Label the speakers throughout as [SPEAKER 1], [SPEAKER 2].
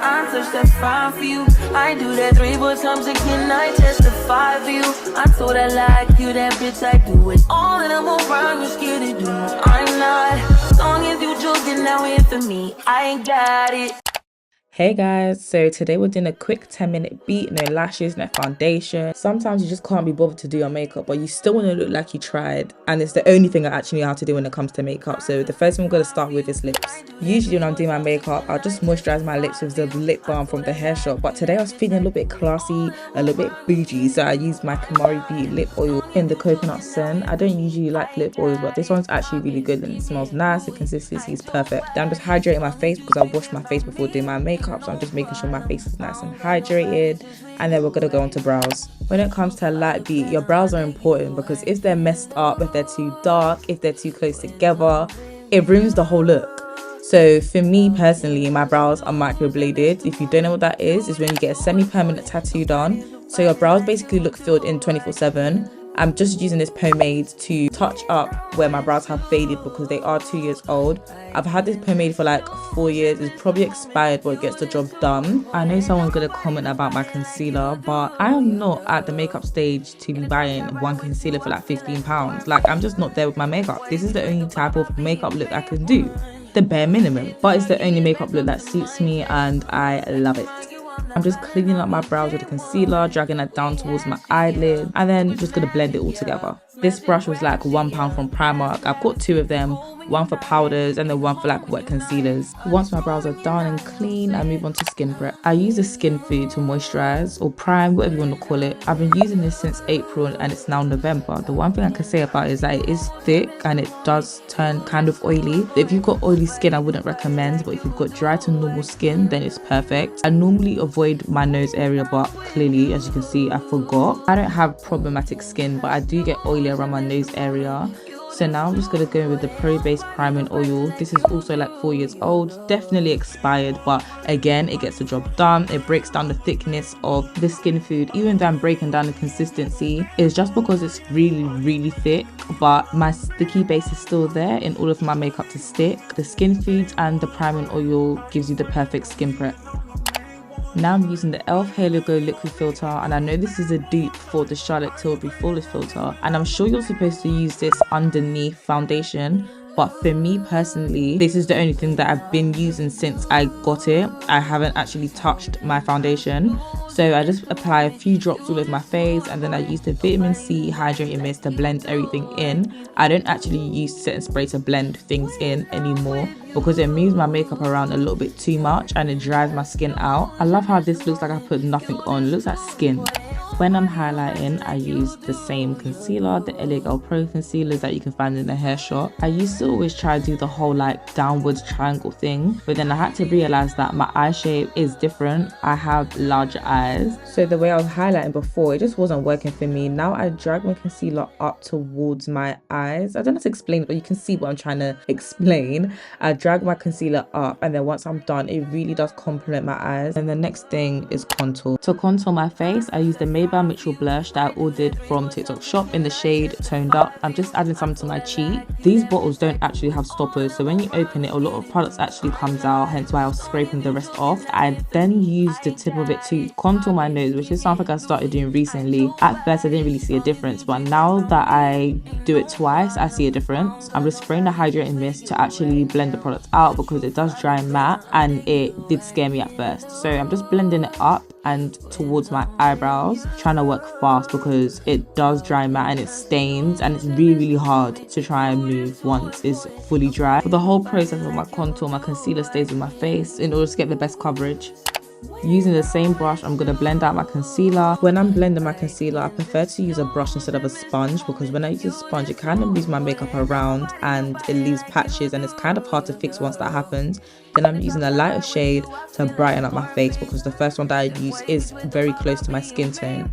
[SPEAKER 1] I touch, that's fine for you. I do that 3-4 times again, I testify for you. I told I like you, that bitch, I do it all, and I'm around, you're scared to do. I'm not, as long as you joking, now here for me, I ain't got it.
[SPEAKER 2] Hey guys, so today we're doing a quick 10-minute beat, no lashes, no foundation. Sometimes you just can't be bothered to do your makeup, but you still want to look like you tried, and it's the only thing I actually know how to do when it comes to makeup. So the first thing I'm going to start with is lips. Usually when I'm doing my makeup, I'll just moisturize my lips with the lip balm from the hair shop, but today I was feeling a little bit classy, a little bit bougie, so I used my Kmari Beauty lip oil in the coconut scent. I don't usually like lip oils, but this one's actually really good and it smells nice. The consistency is perfect. Then I'm just hydrating my face because I washed my face before doing my makeup. So I'm just making sure my face is nice and hydrated, and then we're gonna go on to brows. When it comes to a light beat, your brows are important because if they're messed up, if they're too dark, if they're too close together, it ruins the whole look. So for me personally, my brows are microbladed. If you don't know what that is when you get a semi-permanent tattoo done. So your brows basically look filled in 24/7. I'm just using this pomade to touch up where my brows have faded because they are 2 years old. I've had this pomade for like 4 years. It's probably expired, but it gets the job done. I know someone's gonna comment about my concealer, but I am not at the makeup stage to be buying one concealer for like £15. Like, I'm just not there with my makeup. This is the only type of makeup look I can do, the bare minimum, but it's the only makeup look that suits me and I love it. I'm just cleaning up my brows with a concealer, dragging that down towards my eyelid, and then just gonna blend it all together. This brush was like £1 from Primark. I've got 2 of them, one for powders and then one for like wet concealers. Once my brows are done and clean, I move on to skin prep. I use a skin food to moisturize or prime, whatever you want to call it. I've been using this since April and it's now November. The one thing I can say about it is that it is thick and it does turn kind of oily. If you've got oily skin, I wouldn't recommend, but if you've got dry to normal skin, then it's perfect. I normally avoid my nose area, but clearly, as you can see, I forgot. I don't have problematic skin, but I do get oily around my nose area. So now I'm just going to go with the Pro Base Priming Oil. This is also like 4 years old, definitely expired, but again, it gets the job done. It breaks down the thickness of the skin food. Even though I'm breaking down the consistency, it's just because it's really thick, but my sticky base is still there in order for my makeup to stick. The skin foods and the priming oil gives you the perfect skin prep. Now I'm using the e.l.f. Halo Glow liquid filter, and I know this is a dupe for the Charlotte Tilbury Flawless filter, and I'm sure you're supposed to use this underneath foundation, but for me personally, this is the only thing that I've been using since I got it. I haven't actually touched my foundation, so I just apply a few drops all over my face, and then I use the vitamin C hydrating mist to blend everything in. I don't actually use setting spray to blend things in anymore because it moves my makeup around a little bit too much and it dries my skin out. I love how this looks like I put nothing on. It looks like skin. When I'm highlighting, I use the same concealer, the LA Girl Pro concealers that you can find in the hair shop. I used to always try to do the whole like downwards triangle thing, but then I had to realize that my eye shape is different. I have larger eyes, so the way I was highlighting before, it just wasn't working for me. Now I drag my concealer up towards my eyes. I don't know how to explain it, but you can see what I'm trying to explain. I drag my concealer up, and then once I'm done, it really does complement my eyes. And the next thing is contour. To contour my face, I use the Maybelline Mitchell blush that I ordered from TikTok shop in the shade Toned Up. I'm just adding some to my cheek. These bottles don't actually have stoppers, so when you open it, a lot of products actually comes out, hence why I was scraping the rest off. I then used the tip of it to contour my nose, which is something I started doing recently. At first I didn't really see a difference, but now that I do it twice, I see a difference. I'm just spraying the hydrating mist to actually blend the product out because it does dry matte, and it did scare me at first. So I'm just blending it up and towards my eyebrows, trying to work fast because it does dry matte and it stains, and it's really hard to try and move once it's fully dry. For the whole process of my contour, my concealer stays in my face in order to get the best coverage. Using the same brush, I'm going to blend out my concealer. When I'm blending my concealer, I prefer to use a brush instead of a sponge because when I use a sponge, it kind of moves my makeup around and it leaves patches, and it's kind of hard to fix once that happens. Then I'm using a lighter shade to brighten up my face because the first one that I use is very close to my skin tone.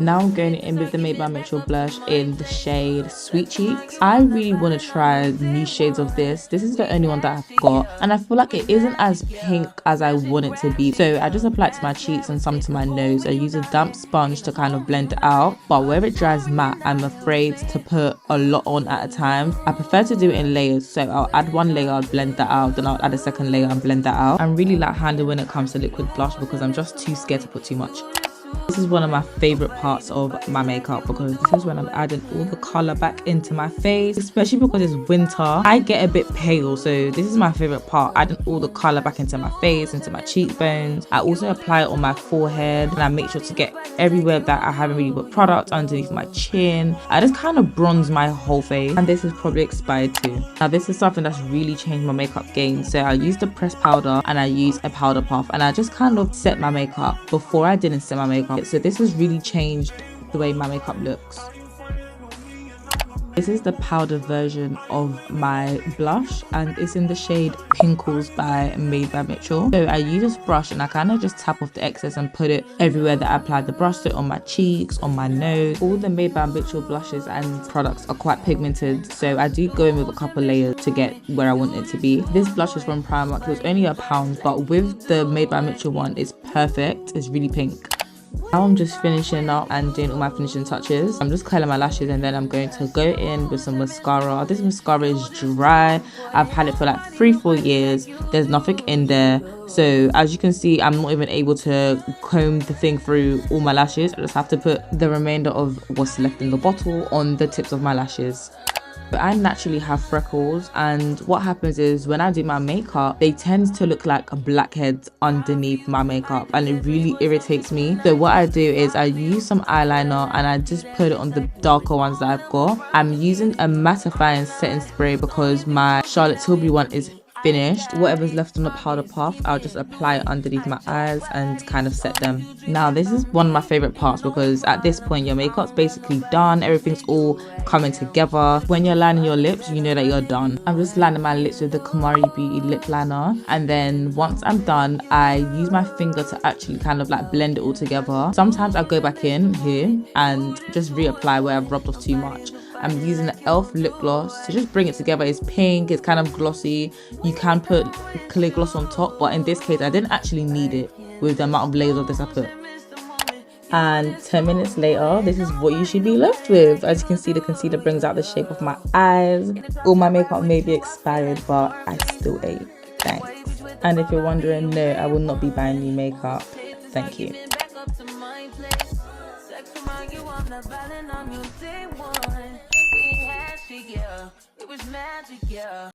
[SPEAKER 2] Now I'm going in with the Made by Mitchell blush in the shade Sweet Cheeks. I really want to try new shades of this. This is the only one that I've got, and I feel like it isn't as pink as I want it to be. So I just apply it to my cheeks and some to my nose. I use a damp sponge to kind of blend it out, but where it dries matte, I'm afraid to put a lot on at a time. I prefer to do it in layers, so I'll add one layer, I'll blend that out, then I'll add a second layer and blend that out. I'm really light-handed when it comes to liquid blush because I'm just too scared to put too much. This is one of my favorite parts of my makeup because this is when I'm adding all the color back into my face, especially because it's winter. I get a bit pale, so this is my favorite part, adding all the color back into my face, into my cheekbones. I also apply it on my forehead, and I make sure to get everywhere that I haven't really put product, underneath my chin. I just kind of bronze my whole face, and this is probably expired too. Now this is something that's really changed my makeup game. So I use the pressed powder and I use a powder puff, and I just kind of set my makeup. Before I didn't set my makeup, so this has really changed the way my makeup looks. This is the powder version of my blush, and it's in the shade Pinkles by Made by Mitchell. So I use this brush and I kind of just tap off the excess and put it everywhere that I applied the brush, so on my cheeks, on my nose. All the Made by Mitchell blushes and products are quite pigmented, so I do go in with a couple layers to get where I want it to be. This blush is from Primark. It was only £1, but with the Made by Mitchell one, it's perfect. It's really pink. Now I'm just finishing up and doing all my finishing touches. I'm just curling my lashes, and then I'm going to go in with some mascara. This mascara is dry. I've had it for like 3-4 years. There's nothing in there. So as you can see, I'm not even able to comb the thing through all my lashes. I just have to put the remainder of what's left in the bottle on the tips of my lashes. But I naturally have freckles, and what happens is when I do my makeup, they tend to look like blackheads underneath my makeup, and it really irritates me. So what I do is I use some eyeliner and I just put it on the darker ones that I've got. I'm using a mattifying setting spray because my Charlotte Tilbury one is finished. Whatever's left on the powder puff, I'll just apply it underneath my eyes and kind of set them. Now this is one of my favorite parts because at this point your makeup's basically done, everything's all coming together. When you're lining your lips, you know that you're done. I'm just lining my lips with the Kmari Beauty lip liner, and then once I'm done, I use my finger to actually kind of like blend it all together. Sometimes I go back in here and just reapply where I've rubbed off too much. I'm using the e.l.f. lip gloss to just bring it together. It's pink, it's kind of glossy. You can put clear gloss on top, but in this case I didn't actually need it with the amount of layers of this I put. And 10 minutes later, this is what you should be left with. As you can see, the concealer brings out the shape of my eyes. All my makeup may be expired, but I still ate. Thanks. And if you're wondering, no, I will not be buying new makeup. Thank you. It was magic, yeah.